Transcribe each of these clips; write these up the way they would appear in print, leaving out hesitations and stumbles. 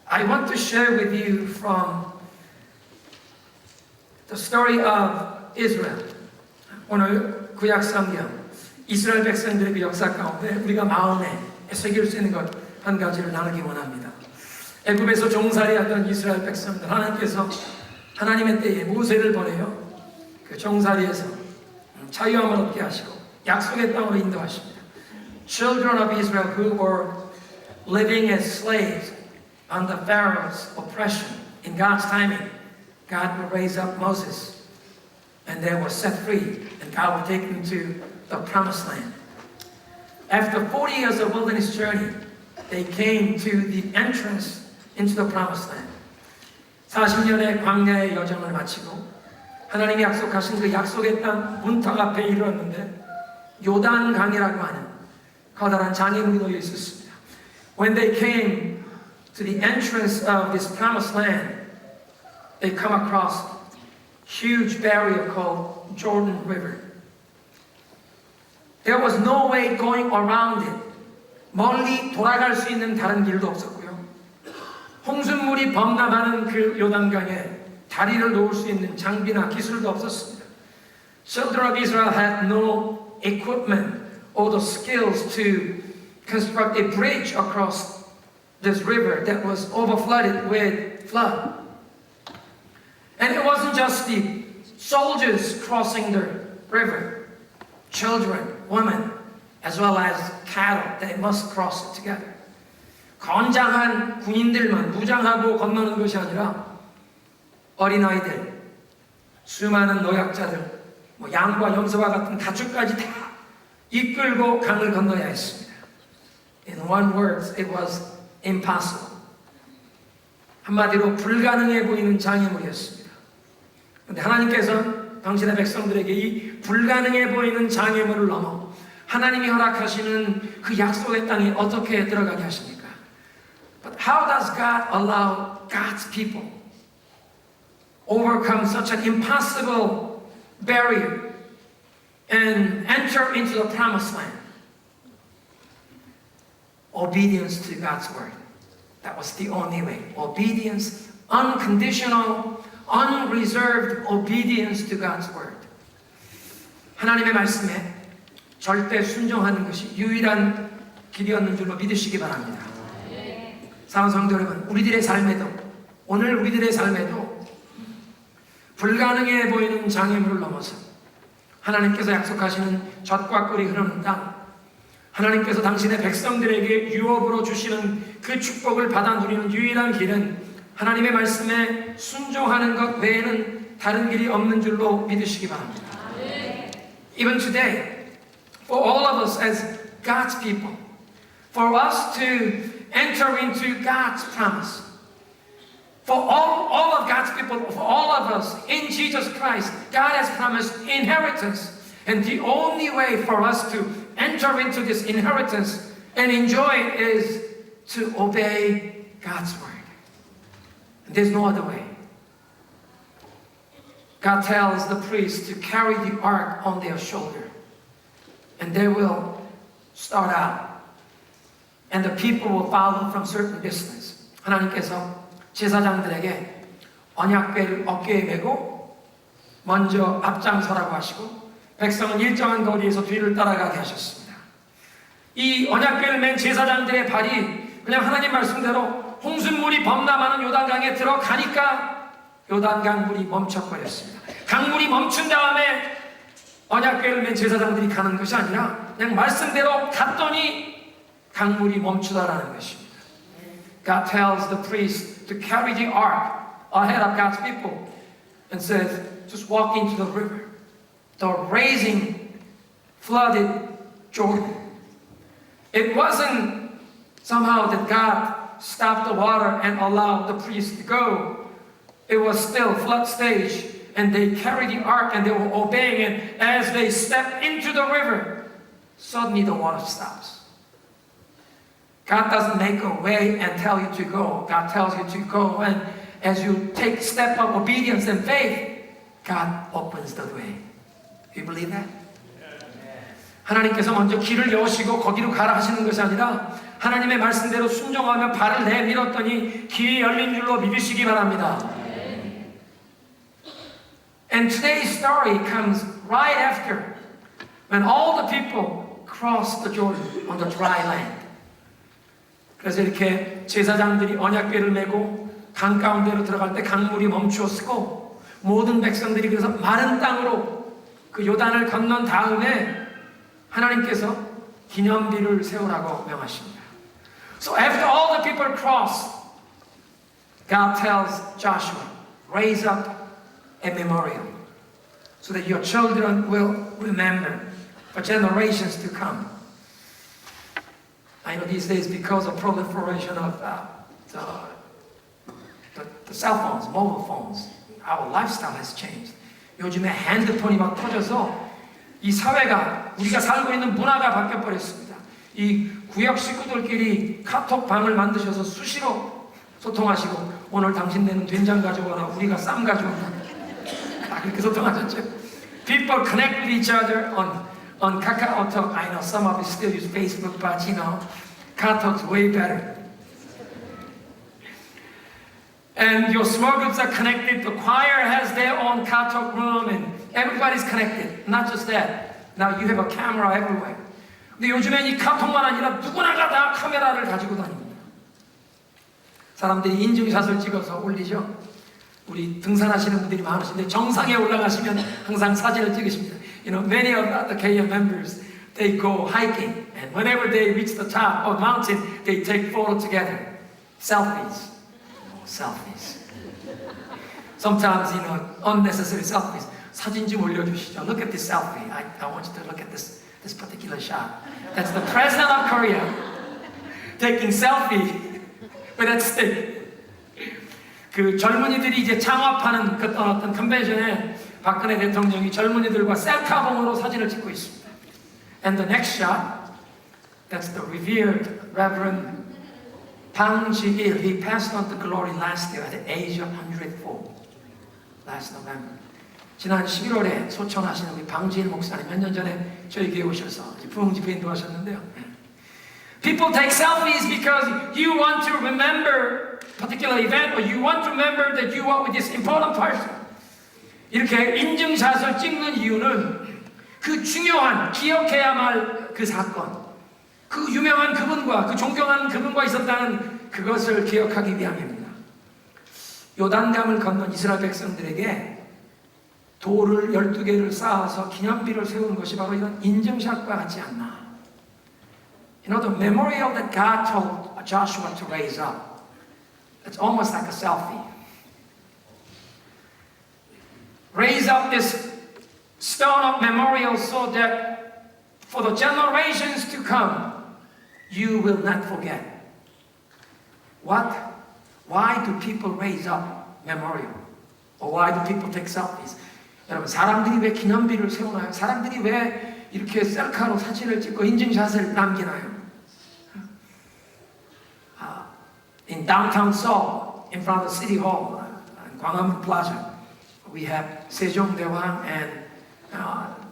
I want to share with you from the story of Israel. 오늘 구약 성경 이스라엘 백성들의 그 역사 가운데 우리가 마음에 새길 수 있는 것 한 가지를 나누기 원합니다. 애굽에서 종살이하던 이스라엘 백성들, 하나님께서 하나님의 때에 모세를 보내요. 그 종살이에서 자유함을 얻게 하시고 약속의 땅으로 인도하십니다. Children of Israel who were living as slaves under Pharaoh's oppression, in God's timing, God will raise up Moses, and they were set free, and God will take them to the promised land. After 40 years of wilderness journey, they came to the entrance into the promised land. 40년의 광야의 여정을 마치고 하나님이 약속하신 그 약속의 땅 문턱 앞에 이르렀는데 요단강이라고 하는 커다란 장애물이 놓여 있었습니다. When they came to the entrance of this promised land, they come across a huge barrier called Jordan River. There was no way going around it. 멀리 돌아갈 수 있는 다른 길도 없었고요. 홍수물이 범람하는 그 요단강에 다리를 놓을 수 있는 장비나 기술도 없었습니다. Children of Israel had no equipment or the skills to construct a bridge across this river that was overflooded with flood. And it wasn't just the soldiers crossing the river. Children, women, as well as cattle, they must cross it together. 건장한 군인들만 무장하고 건너는 것이 아니라 어린아이들, 수많은 노약자들, 양과 염소와 같은 가축까지 다 이끌고 강을 건너야 했습니다. In one word, it was impossible. 한마디로 불가능해 보이는 장애물이었습니다. 그런데 하나님께서는 당신의 백성들에게 이 불가능해 보이는 장애물을 넘어 하나님이 허락하시는 그 약속의 땅에 어떻게 들어가게 하십니까? But how does God allow God's people overcome such an impossible barrier and enter into the promised land? Obedience to God's word. That was the only way. Obedience, unconditional, unreserved obedience to God's word. 하나님의 말씀에 절대 순종하는 것이 유일한 길이었는 줄로 믿으시기 바랍니다. 사랑하는 성도 여러분, 우리들의 삶에도, 오늘 우리들의 삶에도 불가능해 보이는 장애물을 넘어서 하나님께서 약속하시는 젖과 꿀이 흐르는 땅, 하나님께서 당신의 백성들에게 유업으로 주시는 그 축복을 받아 누리는 유일한 길은 하나님의 말씀에 순종하는 것 외에는 다른 길이 없는 줄로 믿으시기 바랍니다. Even today, for all of us as God's people, for us to enter into God's promise, for all of God's people, for all of us in Jesus Christ, God has promised inheritance. And the only way for us to enter into this inheritance and enjoy it is to obey God's word. There's no other way. God tells the priests to carry the ark on their shoulder. And they will start out. And the people will follow from certain distance. 하나님께서 제사장들에게 언약궤를 어깨에 메고 먼저 앞장서라고 하시고 백성은 일정한 거리에서 뒤를 따라가게 하셨습니다. 이 언약궤를 맨 제사장들의 발이 그냥 하나님 말씀대로 홍수물이 범람하는 요단강에 들어가니까 요단강 물이 멈춰버렸습니다. 강물이 멈춘 다음에 언약궤를 맨 제사장들이 가는 것이 아니라 그냥 말씀대로 갔더니 강물이 멈추다라는 것입니다. God tells the priest to carry the ark ahead of God's people and says, just walk into the river, the raging, flooded Jordan. It wasn't somehow that God stopped the water and allowed the priest to go. It was still flood stage. And they carried the ark and they were obeying it. As they stepped into the river, suddenly the water stops. God doesn't make a way and tell you to go. God tells you to go. And as you take step of obedience and faith, God opens the way. You believe that? 하나님께서 먼저 길을 여시고 거기로 가라 하시는 것이 아니라 하나님의 말씀대로 순종하며 발을 내밀었더니 길이 열린 줄로 믿으시기 바랍니다. And today's story comes right after when all the people crossed the Jordan on the dry land. 그래서 이렇게 제사장들이 언약궤를 메고 강 가운데로 들어갈 때 강물이 멈추었고 모든 백성들이 그래서 마른 땅으로 그 요단을 건넌 다음에 하나님께서 기념비를 세우라고 명하십니다. So after all the people crossed, God tells Joshua, raise up a memorial so that your children will remember for generations to come. I know these days because of proliferation of the cell phones, mobile phones, our lifestyle has changed. 요즘에 핸드폰이 막 터져서 이 사회가 우리가 살고 있는 문화가 바뀌어 버렸습니다. 이 구역 식구들끼리 카톡방을 만드셔서 수시로 소통하시고 오늘 당신네는 된장 가져와라 우리가 쌈 가져온다. 그렇게 소통하셨죠. People connect with each other on KakaoTalk. I know some of you still use Facebook, but you know, KakaoTalk's way better. And your small groups are connected. The choir has their own KakaoTalk room, and everybody's connected. Not just that. Now you have a camera everywhere. 근데 요즘엔 이 카톡만 아니라 누구나가 다 카메라를 가지고 다닙니다. 사람들이 인증샷을 찍어서 올리죠. 우리 등산하시는 분들이 많으신데 정상에 올라가시면 항상 사진을 찍으십니다. You know, many of the KM members, they go hiking, and whenever they reach the top of a mountain, they take photo together. Selfies. Selfies. Sometimes, you know, unnecessary selfies. 사진 좀 올려주시죠. Look at this selfie. I want you to look at this particular shot. That's the president of Korea taking selfie with that stick. 그 젊은이들이 이제 창업하는 어떤 컨벤션에 박근혜 대통령이 젊은이들과 셀카봉으로 사진을 찍고 있습니다. And the next shot, that's the revered Reverend Pang Ji-il. He passed on to glory last year at the age of 104. Last November. 지난 11월에 소천하신 우리 방지일 목사님 몇 년 전에 저희 교회 오셔서 부흥집회 인도하셨는데요. People take selfies because you want to remember a particular event, or you want to remember that you were with this important person. 이렇게 인증샷을 찍는 이유는 그 중요한 기억해야만 할 그 사건, 그 유명한 그분과 그 존경하는 그분과 있었다는 그것을 기억하기 위함입니다. 요단강을 건넌 이스라엘 백성들에게 돌을 12개를 쌓아서 기념비를 세우는 것이 바로 이런 인증샷과 같지 않나. You know, the memorial that God told Joshua to raise up, it's almost like a selfie. Raise up this stone of memorial so that for the generations to come, you will not forget. What? Why do people raise up memorial? Or why do people take selfies? 여러분, 사람들이 왜 기념비를 세우나요? 사람들이 왜 이렇게 셀카로 사진을 찍고 인증샷을 남기나요? In downtown Seoul, in front of the city hall, Gwanghwamun Plaza, we have Sejongdaewang and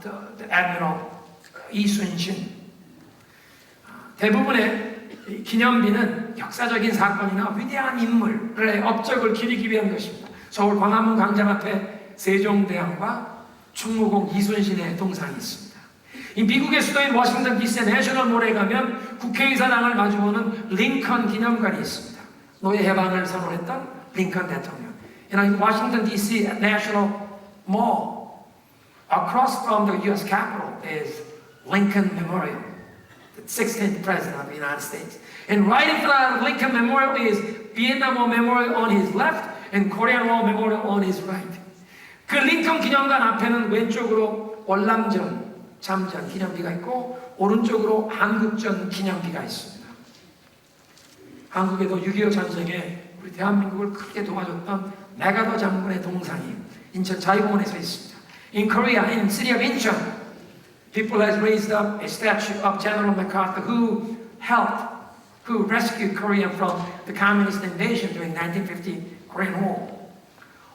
the Admiral Lee Sun-shin. 대부분의 기념비는 역사적인 사건이나 위대한 인물의 업적을 기리기 위한 것입니다. 서울 광화문 광장 앞에 세종대왕과 충무공 이순신의 동상이 있습니다. 이 미국의 수도인 워싱턴 DC의 내셔널몰에 가면 국회의사당을 마주보는 링컨 기념관이 있습니다. 노예 해방을 선언했던 링컨 대통령. In Washington DC National Mall, across from the U.S. Capitol is Lincoln Memorial, the 16th President of the United States. And right in front of Lincoln Memorial is Vietnam War Memorial on his left and Korean War Memorial on his right. 그 링컨 기념관 앞에는 왼쪽으로 월남전 참전 기념비가 있고 오른쪽으로 한국전 기념비가 있습니다. 한국에도 6.25 전쟁에 우리 대한민국을 크게 도와줬던 메가더 장군의 동상이 인천 자유공원에 서 있습니다. In Korea, in the city of Incheon, people has raised up a statue of General MacArthur who rescued Korea from the communist invasion during 1950 Korean War.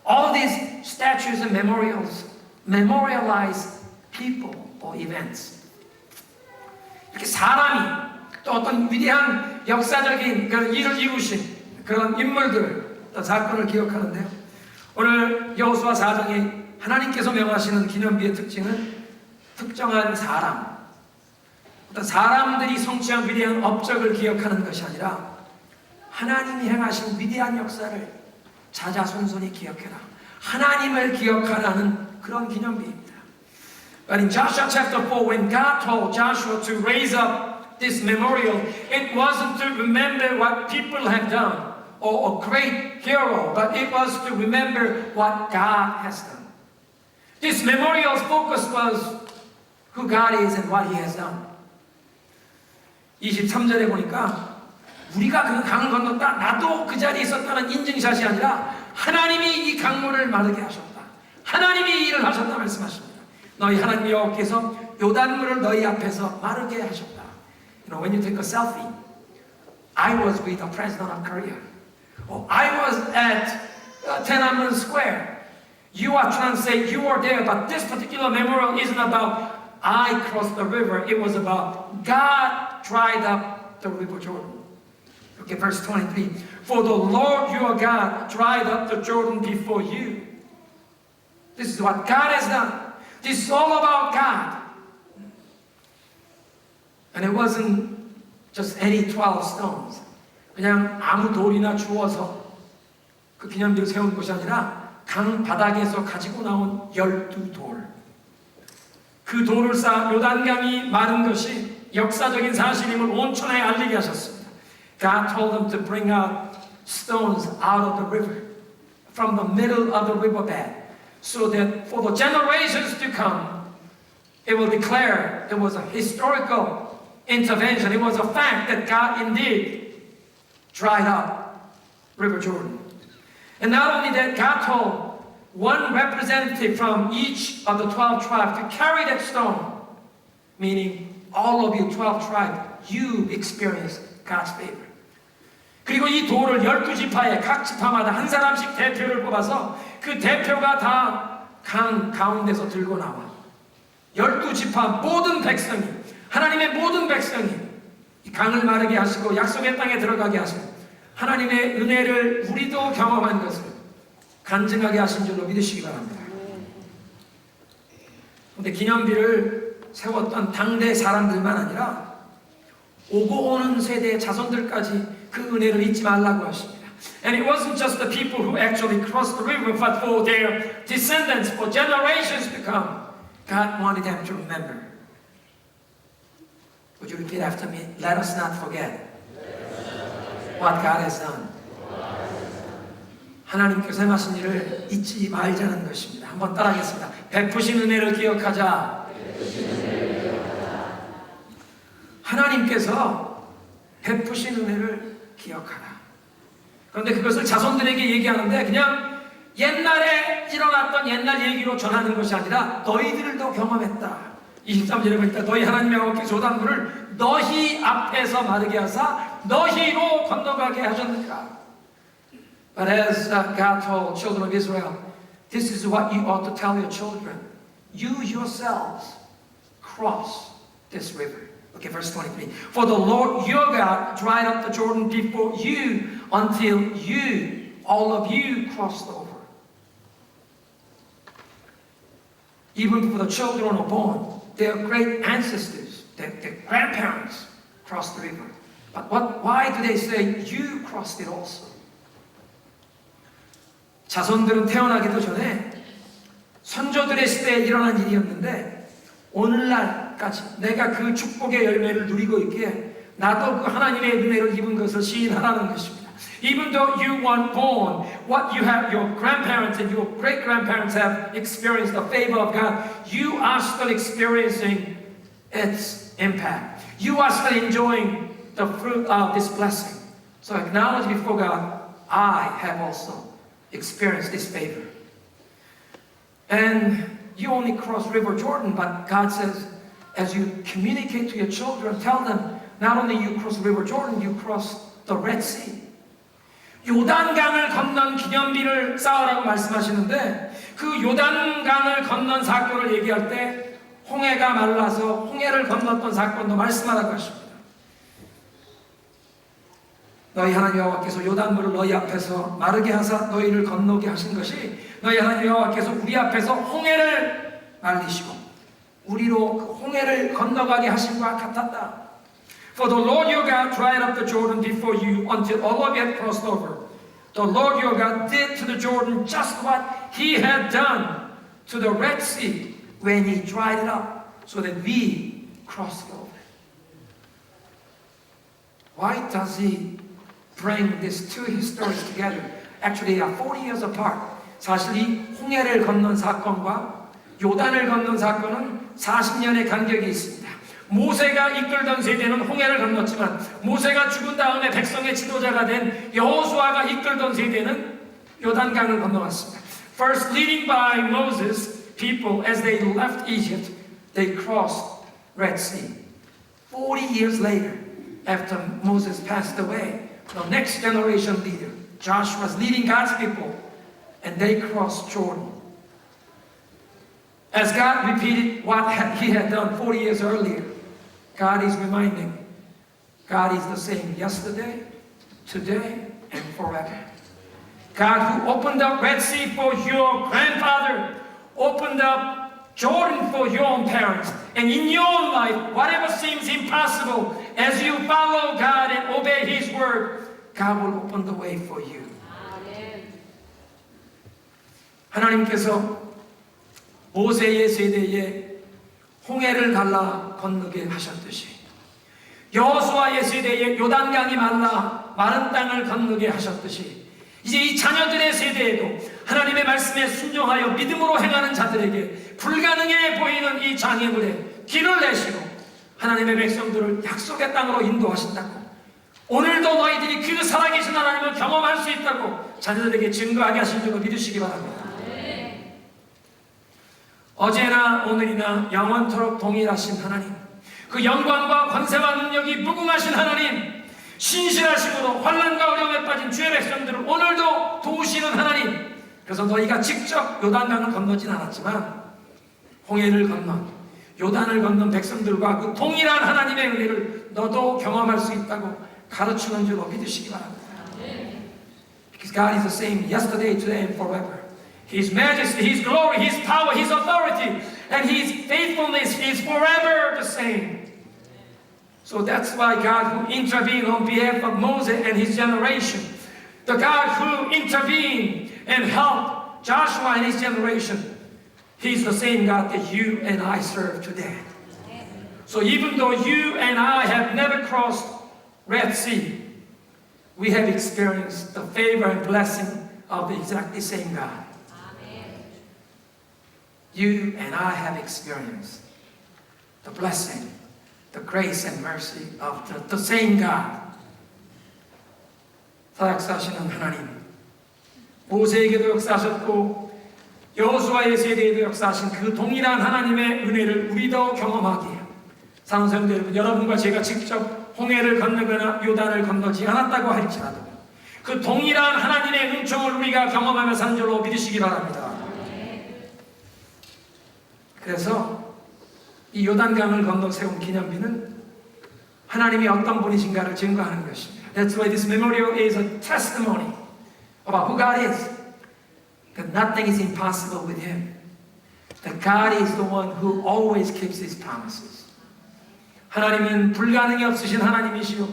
All these statues and memorials memorialize people or events. 이렇게 사람이 또 어떤 위대한 역사적인 그런 일을 이루신 그런 인물들, 또 사건을 기억하는데요. 오늘 여호수아 4장에 하나님께서 명하시는 기념비의 특징은 특정한 사람, 어떤 사람들이 성취한 위대한 업적을 기억하는 것이 아니라 하나님이 행하신 위대한 역사를 자자손손이 기억해라, 하나님을 기억하라는 그런 기념비입니다. But in Joshua chapter 4, when God told Joshua to raise up this memorial, it wasn't to remember what people have done or a great hero, but it was to remember what God has done. This memorial's focus was who God is and what He has done. 23절에 보니까 우리가 그 강을 건넜다, 나도 그 자리에 있었다는 인증샷이 아니라 하나님이 이 강물을 마르게 하셨다, 하나님이 이 일을 하셨다 말씀하십니다. 너희 하나님 여호와께서 요단물을 너희 앞에서 마르게 하셨다. You know, when you take a selfie, I was with the president of Korea, or I was at Tiananmen Square. You are trying to say you were there, but this particular memorial isn't about I crossed the river. It was about God dried up the river Jordan. Okay, verse 23. For the Lord your God dried up the Jordan before you. This is what God has done. This is all about God. And it wasn't just any 12 stones. 그냥 아무 돌이나 주워서 그 기념비를 세운 것이 아니라 강 바닥에서 가지고 나온 12돌. 그 돌을 쌓아 요단강이 마른 것이 역사적인 사실임을 온천에 알리게 하셨습니다. God told them to bring out stones out of the river, from the middle of the riverbed, so that for the generations to come, it will declare it was a historical intervention. It was a fact that God indeed dried up River Jordan. And not only that, God told one representative from each of the 12 tribes to carry that stone, meaning all of you 12 tribes, you experienced God's favor. 그리고 이 돌을 12지파에 각 지파마다 한 사람씩 대표를 뽑아서 그 대표가 다 강 가운데서 들고 나와 12지파 모든 백성이, 하나님의 모든 백성이 이 강을 마르게 하시고 약속의 땅에 들어가게 하시고 하나님의 은혜를 우리도 경험한 것을 간증하게 하신 줄로 믿으시기 바랍니다. 그런데 기념비를 세웠던 당대 사람들만 아니라 오고 오는 세대의 자손들까지 그 은혜를 잊지 말라고 하십니다. And it wasn't just the people who actually crossed the river, but for their descendants, for generations to come, God wanted them to remember. Would you repeat after me? Let us not forget what God has done. 하나님께서 행하신 일을 잊지 말자는 것입니다. 한번 따라하겠습니다. 베푸신 은혜를 기억하자. 하나님께서 베푸신 은혜를 기억하라. 그런데 그것을 자손들에게 얘기하는데 그냥 옛날에 일어났던 옛날 얘기로 전하는 것이 아니라 너희들도 경험했다. 23절에 보니까 너희 하나님 여호와께서 요단물을 너희 앞에서 마르게 하사 너희로 건너가게 하셨느니라. But as God told children of Israel, this is what you ought to tell your children. You yourselves cross this river. Okay, verse 23. For the Lord your God dried up the Jordan before you until you, all of you, crossed over. Even before the children were born, their great ancestors, their grandparents crossed the river. But why do they say you crossed it also? 자손들은 태어나기도 전에 선조들의 시대에 일어난 일이었는데 오늘날까지 내가 그 축복의 열매를 누리고 있기에 나도 그 하나님의 은혜를 입은 것을 시인하라는 것입니다. Even though you weren't born, what you have, your grandparents and your great-grandparents have experienced the favor of God, you are still experiencing its impact. You are still enjoying the fruit of this blessing. So acknowledge before God, I have also experienced this favor. And you only cross River Jordan, but God says, as you communicate to your children, tell them, not only you cross River Jordan, you cross the Red Sea. 요단강을 건넌 기념비를 쌓으라고 말씀하시는데 그 요단강을 건넌 사건을 얘기할 때 홍해가 말라서 홍해를 건넜던 사건도 말씀하라고 하십니다. 너희 하나님 여호와께서 요단물을 너희 앞에서 마르게 하사 너희를 건너게 하신 것이 너희 하나님 여호와께서 우리 앞에서 홍해를 말리시고 우리로 그 홍해를 건너가게 하심과 같았다. For the Lord your God dried up the Jordan before you until all of you had crossed over. The Lord your God did to the Jordan just what he had done to the Red Sea when he dried it up so that we crossed over. Why does he bring these two histories together? Actually, they are 40 years apart. 사실 이 홍해를 건넌 사건과 요단을 건넌 사건은 40년의 간격이 있습니다. 모세가 이끌던 세대는 홍해를 건넜지만 모세가 죽은 다음에 백성의 지도자가 된 여호수아가 이끌던 세대는 요단강을 건너갔습니다. First, leading by Moses, people as they left Egypt, they crossed Red Sea. 40 years later, after Moses passed away, the next generation leader, Joshua, was leading God's people, and they crossed Jordan. As God repeated what he had done 40 years earlier, God is reminding, God is the same yesterday, today, and forever. God who opened up Red Sea for your grandfather, opened up Jordan for your own parents. And in your life, whatever seems impossible, as you follow God and obey His word, God will open the way for you. 하나님께서 모세의 세대에 홍해를 갈라 건너게 하셨듯이 여호수아의 세대에 요단강이 말라 마른 땅을 건너게 하셨듯이 이제 이 자녀들의 세대에도 하나님의 말씀에 순종하여 믿음으로 행하는 자들에게 불가능해 보이는 이 장애물에 길을 내시고 하나님의 백성들을 약속의 땅으로 인도하신다고 오늘도 너희들이 그 살아계신 하나님을 경험할 수 있다고 자녀들에게 증거하게 하신 줄로 믿으시기 바랍니다. 어제나 오늘이나 영원토록 동일하신 하나님, 그 영광과 권세와 능력이 무궁하신 하나님, 신실하심으로 환난과 어려움에 빠진 주의 백성들을 오늘도 도우시는 하나님. 그래서 너희가 직접 요단강을 건너진 않았지만 홍해를 건넌 요단을 건넌 백성들과 그 동일한 하나님의 은혜를 너도 경험할 수 있다고 가르치는 줄로 믿으시기 바랍니다. Because God is the same yesterday, today, and forever. His majesty, His glory, His power, His authority, and His faithfulness is forever the same. So that's why God who intervened on behalf of Moses and his generation, the God who intervened and helped Joshua and his generation, He's the same God that you and I serve today. So even though you and I have never crossed Red Sea, we have experienced the favor and blessing of the exactly same God. You and I have experienced the blessing, the grace and mercy of the same God. 사역사하시는 하나님, 모세에게도 역사하셨고 여호수아의 세대에도 역사하신 그 동일한 하나님의 은혜를 우리도 경험하기에 사랑하는 성도 여러분, 여러분과 제가 직접 홍해를 건너거나 요단을 건너지 않았다고 할지라도 그 동일한 하나님의 은총을 우리가 경험하며 사는 줄로 믿으시기 바랍니다. 그래서 이 요단강을 건너 세운 기념비는 하나님이 어떤 분이신가를 증거하는 것입니다. That's why this memorial is a testimony about who God is. That nothing is impossible with Him. That God is the one who always keeps His promises. 하나님은 불가능이 없으신 하나님이시오.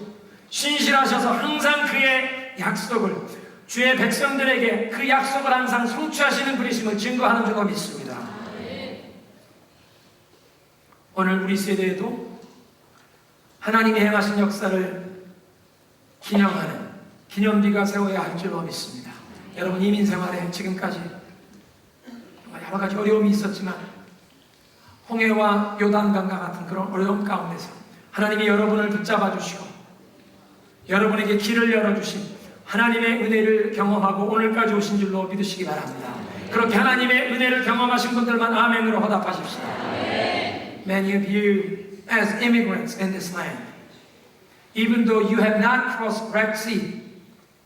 신실하셔서 항상 그의 약속을 주의 백성들에게 그 약속을 항상 성취하시는 분이심을 증거하는 줄로 믿습니다. 오늘 우리 세대에도 하나님이 행하신 역사를 기념하는 기념비가 세워야 할 줄로 믿습니다. 여러분 이민 생활에 지금까지 여러 가지 어려움이 있었지만 홍해와 요단강과 같은 그런 어려움 가운데서 하나님이 여러분을 붙잡아 주시고 여러분에게 길을 열어주신 하나님의 은혜를 경험하고 오늘까지 오신 줄로 믿으시기 바랍니다. 그렇게 하나님의 은혜를 경험하신 분들만 아멘으로 화답하십시다. Many of you as immigrants in this land, even though you have not crossed Red Sea,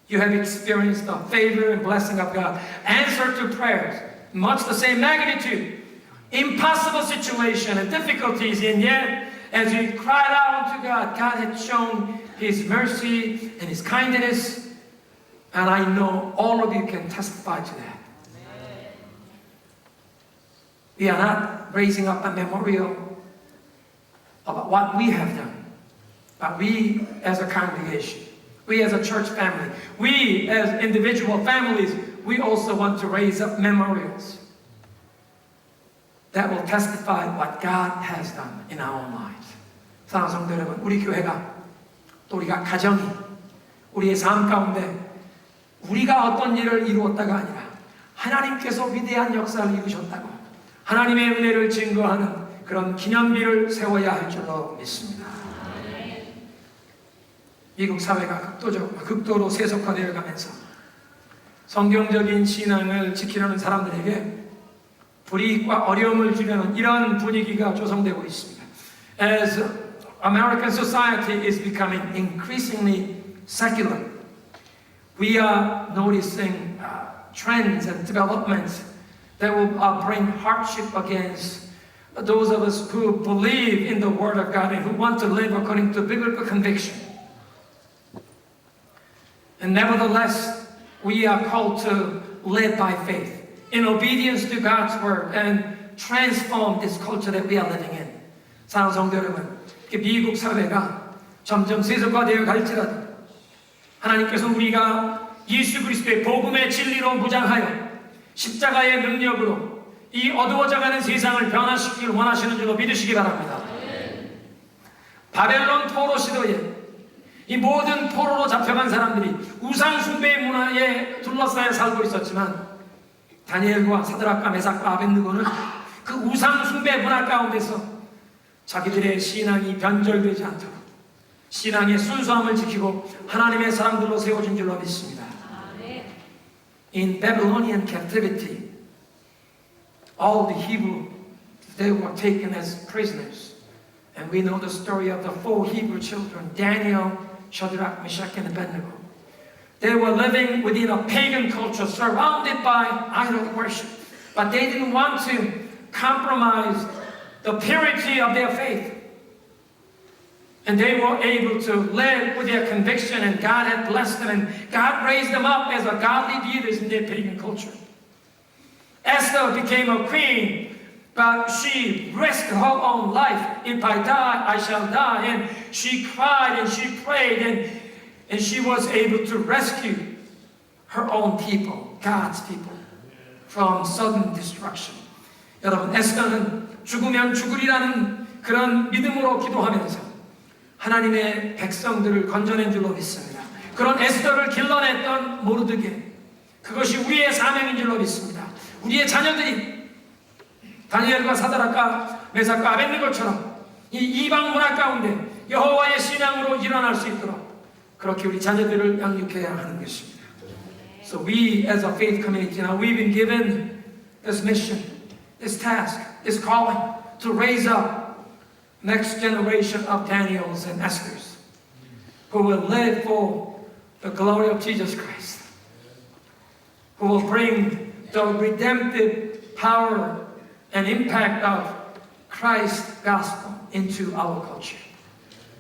you have experienced the favor and blessing of God. Answer to prayers, much the same magnitude. Impossible situation and difficulties, and yet as we cried out to God, God had shown His mercy and His kindness. And I know all of you can testify to that. We are not raising up a memorial about what we have done, but we as a congregation, we as a church family, we as individual families, we also want to raise up memorials that will testify what God has done in our lives. 사랑하는 성도 여러분, 우리 교회가 또 우리가 가정이 우리의 삶 가운데 우리가 어떤 일을 이루었다가 아니라 하나님께서 위대한 역사를 이루셨다고 하나님의 은혜를 증거하는 그런 기념비를 세워야 할 줄로 믿습니다. 미국 사회가 극도로 세속화되어 가면서 성경적인 신앙을 지키려는 사람들에게 불이익과 어려움을 주려는 이런 분위기가 조성되고 있습니다. As American society is becoming increasingly secular, we are noticing trends and developments that will bring hardship against those of us who believe in the Word of God and who want to live according to biblical conviction. And nevertheless, we are called to live by faith, in obedience to God's Word, and transform this culture that we are living in. 사랑하는 성도 여러분, 미국 사회가 점점 세속화되어 갈지라도 하나님께서 우리가 예수 그리스도의 복음의 진리로 무장하여 십자가의 능력으로 이 어두워져가는 세상을 변화시키길 원하시는 줄로 믿으시기 바랍니다. 바벨론 포로 시도에 이 모든 포로로 잡혀간 사람들이 우상 숭배의 문화에 둘러싸여 살고 있었지만 다니엘과 사드락과 메삭과 아벳느고는 그 우상 숭배 문화 가운데서 자기들의 신앙이 변절되지 않도록 신앙의 순수함을 지키고 하나님의 사람들로 세워진 줄로 믿습니다. In Babylonian captivity, all the Hebrew, they were taken as prisoners. And we know the story of the 4 Hebrew children, Daniel, Shadrach, Meshach, and Abednego. They were living within a pagan culture, surrounded by idol worship. But they didn't want to compromise the purity of their faith. And they were able to live with their conviction, and God had blessed them, and God raised them up as a godly leaders in their pagan culture. Esther became a queen, but she risked her own life. If I die, I shall die. And she cried and she prayed, and she was able to rescue her own people, God's people, from sudden destruction. 여러분, 에스더는 죽으면 죽으리라는 그런 믿음으로 기도하면서 하나님의 백성들을 건져낸 줄로 믿습니다. 그런 에스더를 길러냈던 모르드게, 그것이 우리의 사명인 줄로 믿습니다. 우리의 자녀들이 다니엘과 사드락과 메삭과 아벳느고처럼 이 이방 문화 가운데 여호와의 신앙으로 일어날 수 있도록 그렇게 우리 자녀들을 양육해야 하는 것입니다. So we as a faith community, now we've been given this mission, this task, this calling to raise up next generation of Daniels and Esthers who will live for the glory of Jesus Christ, who will bring the redemptive power and impact of Christ's gospel into our culture.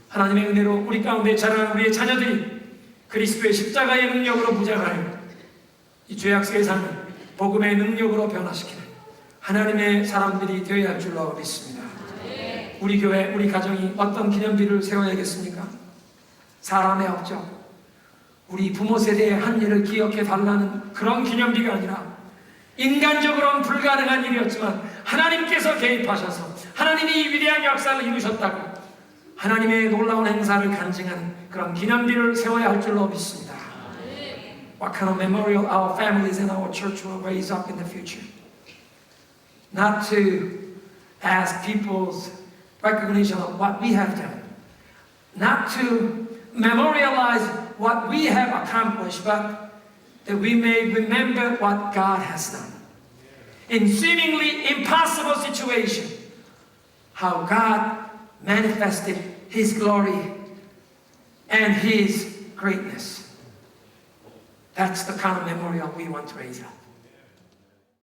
하나님의 은혜로 우리 가운데 자라는 우리의 자녀들이 그리스도의 십자가의 능력으로 무장하여 이 죄악 세상을 복음의 능력으로 변화시키는 하나님의 사람들이 되어야 할 줄로 믿습니다. 우리 교회, 우리 가정이 어떤 기념비를 세워야겠습니까? 사람의 업적, 우리 부모 세대의 한 일을 기억해 달라는 그런 기념비가 아니라 인간적으로는 불가능한 일이었지만 하나님께서 개입하셔서 하나님이 이 위대한 역사를 이루셨다고 하나님의 놀라운 행사를 간증하는 그런 기념비를 세워야 할 줄로 믿습니다. What kind of memorial our families and our church will raise up in the future? Not to ask people's recognition of what we have done, not to memorialize what we have accomplished, but that we may remember what God has done. In seemingly impossible situation, how God manifested His glory and His greatness. That's the kind of memorial we want to raise up.